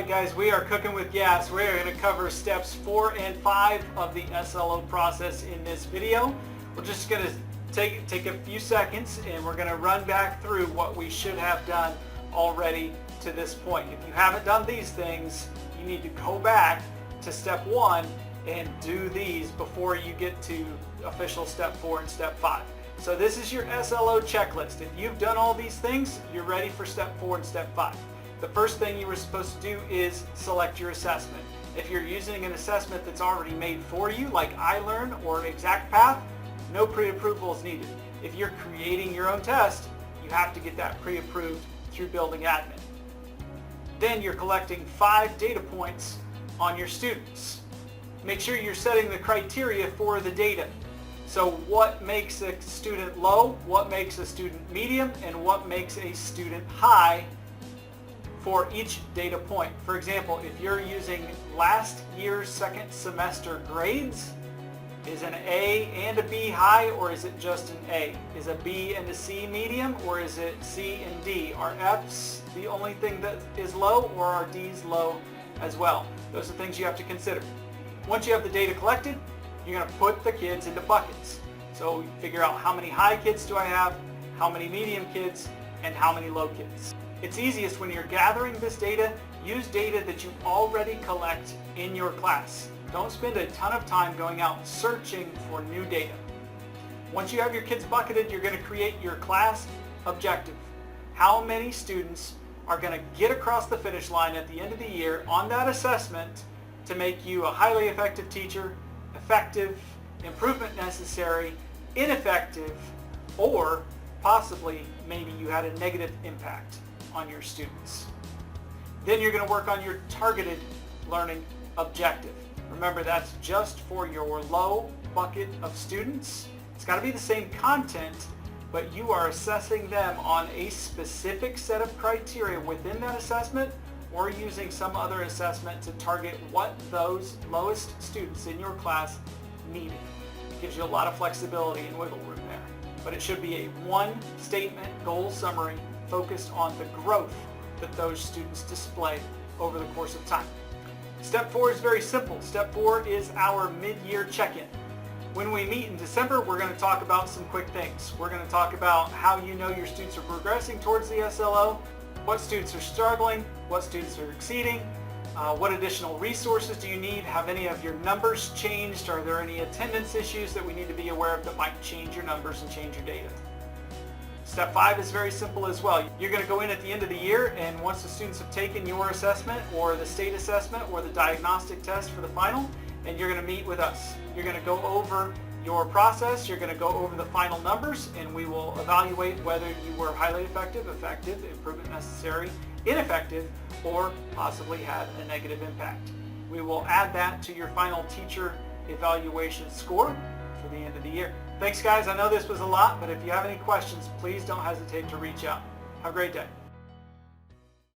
Alright guys, we are cooking with gas. We are going to cover steps 4 and 5 of the SLO process in this video. We're just going to take a few seconds and we're going to run back through what we should have done already to this point. If you haven't done these things, you need to go back to step 1 and do these before you get to official step 4 and step 5. So this is your SLO checklist. If you've done all these things, you're ready for step 4 and step 5. The first thing you were supposed to do is select your assessment. If you're using an assessment that's already made for you, like iLearn or ExactPath, no pre-approval is needed. If you're creating your own test, you have to get that pre-approved through Building Admin. Then you're collecting 5 data points on your students. Make sure you're setting the criteria for the data. So what makes a student low, what makes a student medium, and what makes a student high for each data point. For example, if you're using last year's second semester grades, is an A and a B high, or is it just an A? Is a B and a C medium, or is it C and D? Are F's the only thing that is low, or are D's low as well? Those are things you have to consider. Once you have the data collected, you're going to put the kids into buckets. So you figure out how many high kids do I have, how many medium kids, and how many low kids. It's easiest when you're gathering this data, use data that you already collect in your class. Don't spend a ton of time going out searching for new data. Once you have your kids bucketed, you're going to create your class objective. How many students are going to get across the finish line at the end of the year on that assessment to make you a highly effective teacher, effective, improvement necessary, ineffective, or possibly maybe you had a negative impact on your students. Then you're going to work on your targeted learning objective. Remember, that's just for your low bucket of students. It's got to be the same content, but you are assessing them on a specific set of criteria within that assessment, or using some other assessment to target what those lowest students in your class needed. It gives you a lot of flexibility and wiggle room there. But it should be a one-statement goal summary focused on the growth that those students display over the course of time. Step 4 is very simple. Step 4 is our mid-year check-in. When we meet in December, we're going to talk about some quick things. We're going to talk about how you know your students are progressing towards the SLO, what students are struggling, what students are exceeding, what additional resources do you need, have any of your numbers changed, are there any attendance issues that we need to be aware of that might change your numbers and change your data. Step 5 is very simple as well. You're going to go in at the end of the year, and once the students have taken your assessment or the state assessment or the diagnostic test for the final, and you're going to meet with us. You're going to go over your process, you're going to go over the final numbers, and we will evaluate whether you were highly effective, effective, improvement necessary, ineffective, or possibly had a negative impact. We will add that to your final teacher evaluation score for the end of the year. Thanks guys, I know this was a lot, but if you have any questions, please don't hesitate to reach out. Have a great day.